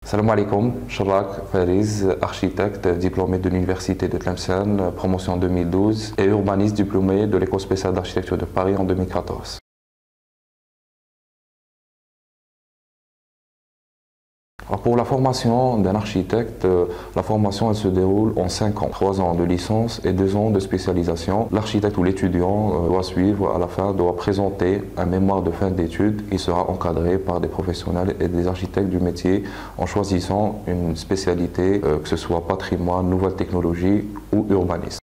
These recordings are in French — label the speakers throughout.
Speaker 1: Salam alaikum, Chirag Fariz, architecte diplômé de l'Université de Tlemcen, promotion en 2012, et urbaniste diplômé de l'École spéciale d'architecture de Paris en 2014. Alors pour la formation d'un architecte, la formation elle se déroule en 5 ans, 3 ans de licence et 2 ans de spécialisation. L'architecte ou l'étudiant doit suivre, à la fin, doit présenter un mémoire de fin d'études qui sera encadré par des professionnels et des architectes du métier en choisissant une spécialité, que ce soit patrimoine, nouvelles technologies ou urbanisme.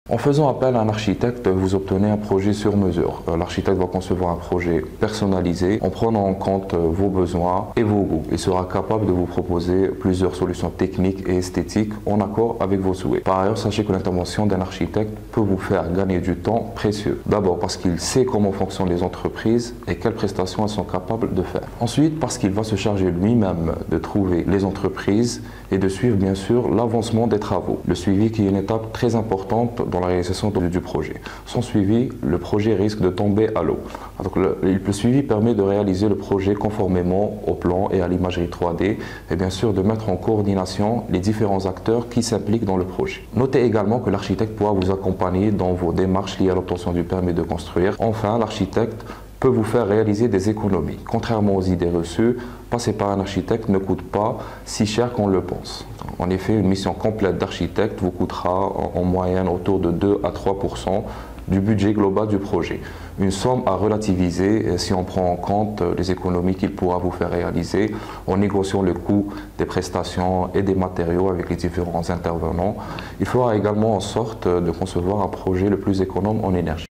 Speaker 1: En faisant appel à un architecte, vous obtenez un projet sur mesure. L'architecte va concevoir un projet personnalisé en prenant en compte vos besoins et vos goûts. Il sera capable de vous proposer plusieurs solutions techniques et esthétiques en accord avec vos souhaits. Par ailleurs, sachez que l'intervention d'un architecte peut vous faire gagner du temps précieux. D'abord parce qu'il sait comment fonctionnent les entreprises et quelles prestations elles sont capables de faire. Ensuite, parce qu'il va se charger lui-même de trouver les entreprises et de suivre bien sûr l'avancement des travaux. Le suivi qui est une étape très importante dans la réalisation du projet. Sans suivi, le projet risque de tomber à l'eau. Donc le suivi permet de réaliser le projet conformément au plan et à l'imagerie 3D et bien sûr de mettre en coordination les différents acteurs qui s'impliquent dans le projet. Notez également que l'architecte pourra vous accompagner dans vos démarches liées à l'obtention du permis de construire. Enfin, l'architecte peut vous faire réaliser des économies. Contrairement aux idées reçues, passer par un architecte ne coûte pas si cher qu'on le pense. En effet, une mission complète d'architecte vous coûtera en moyenne autour de 2 à 3% du budget global du projet. Une somme à relativiser si on prend en compte les économies qu'il pourra vous faire réaliser en négociant le coût des prestations et des matériaux avec les différents intervenants. Il fera également en sorte de concevoir un projet le plus économe en énergie.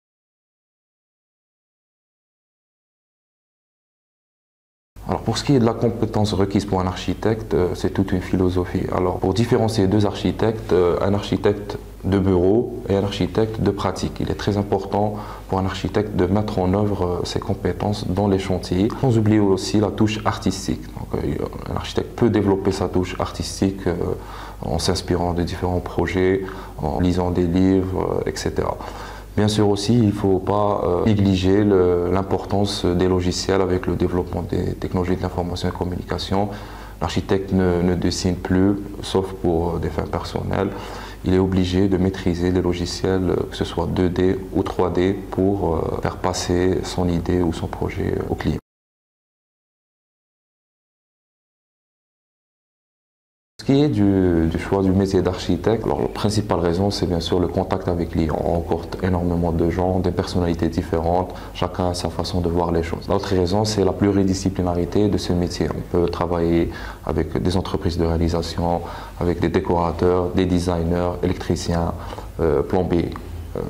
Speaker 1: Alors pour ce qui est de la compétence requise pour un architecte, c'est toute une philosophie. Alors pour différencier deux architectes, un architecte de bureau et un architecte de pratique, il est très important pour un architecte de mettre en œuvre ses compétences dans les chantiers, sans oublier aussi la touche artistique. Donc, un architecte peut développer sa touche artistique en s'inspirant de différents projets, en lisant des livres, etc. Bien sûr aussi, il ne faut pas négliger l'importance des logiciels avec le développement des technologies de l'information et de la communication. L'architecte ne dessine plus, sauf pour des fins personnelles. Il est obligé de maîtriser des logiciels, que ce soit 2D ou 3D, pour faire passer son idée ou son projet au client. Ce qui est du choix du métier d'architecte, alors la principale raison c'est bien sûr le contact avec les clients. On rencontre énormément de gens, des personnalités différentes, chacun a sa façon de voir les choses. L'autre raison c'est la pluridisciplinarité de ce métier. On peut travailler avec des entreprises de réalisation, avec des décorateurs, des designers, électriciens, plombiers.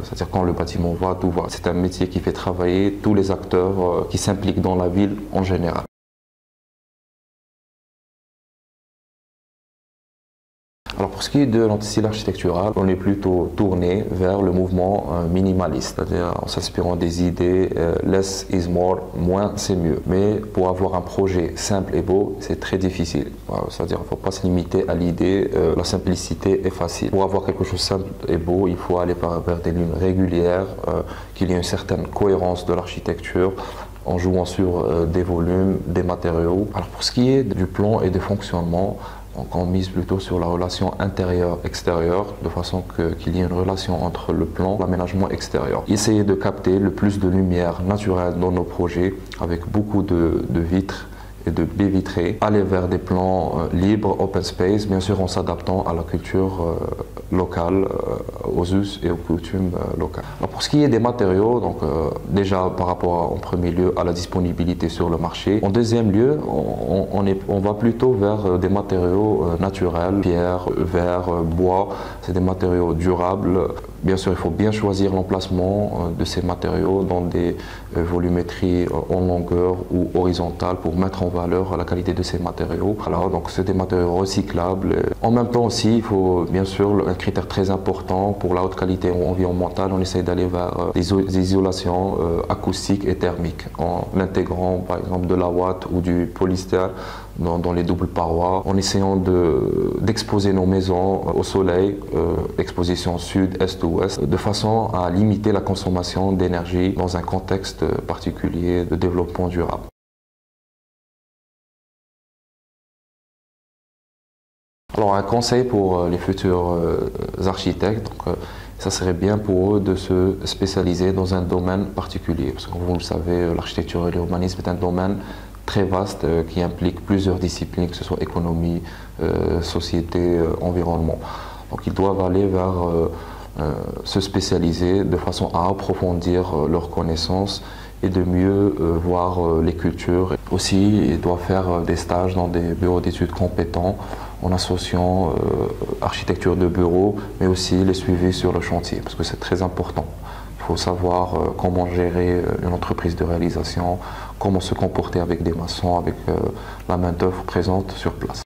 Speaker 1: C'est-à-dire quand le bâtiment va, tout va. C'est un métier qui fait travailler tous les acteurs qui s'impliquent dans la ville en général. Alors pour ce qui est de notre style architectural, on est plutôt tourné vers le mouvement minimaliste, c'est-à-dire en s'inspirant des idées less is more, moins c'est mieux. Mais pour avoir un projet simple et beau, c'est très difficile. C'est-à-dire qu'il ne faut pas se limiter à l'idée, la simplicité est facile. Pour avoir quelque chose de simple et beau, il faut aller vers des lignes régulières, qu'il y ait une certaine cohérence de l'architecture, en jouant sur des volumes, des matériaux. Alors pour ce qui est du plan et des fonctionnements, donc on mise plutôt sur la relation intérieure-extérieure, de façon qu'il y ait une relation entre le plan et l'aménagement extérieur. Essayer de capter le plus de lumière naturelle dans nos projets, avec beaucoup de vitres et de baies vitrées, aller vers des plans libres, open space, bien sûr en s'adaptant à la culture locale, aux us et aux coutumes locales. Alors pour ce qui est des matériaux, donc déjà par rapport en premier lieu à la disponibilité sur le marché. En deuxième lieu, on va plutôt vers des matériaux naturels, pierre, verre, bois, c'est des matériaux durables. Bien sûr, il faut bien choisir l'emplacement de ces matériaux dans des volumétries en longueur ou horizontale pour mettre en valeur, la qualité de ces matériaux. Alors, donc c'est des matériaux recyclables. En même temps aussi, il faut bien sûr un critère très important pour la haute qualité environnementale. On essaie d'aller vers des isolations acoustiques et thermiques en intégrant par exemple de la ouate ou du polystyrène dans les doubles parois, en essayant d'exposer nos maisons au soleil, exposition sud, est ou ouest, de façon à limiter la consommation d'énergie dans un contexte particulier de développement durable. Alors un conseil pour les futurs architectes, ça serait bien pour eux de se spécialiser dans un domaine particulier, parce que vous le savez, l'architecture et l'urbanisme est un domaine très vaste qui implique plusieurs disciplines, que ce soit économie, société, environnement. Donc ils doivent aller vers se spécialiser de façon à approfondir leurs connaissances et de mieux voir les cultures. Aussi, ils doivent faire des stages dans des bureaux d'études compétents en associant architecture de bureau, mais aussi les suivis sur le chantier, parce que c'est très important. Il faut savoir comment gérer une entreprise de réalisation, comment se comporter avec des maçons, avec la main-d'œuvre présente sur place.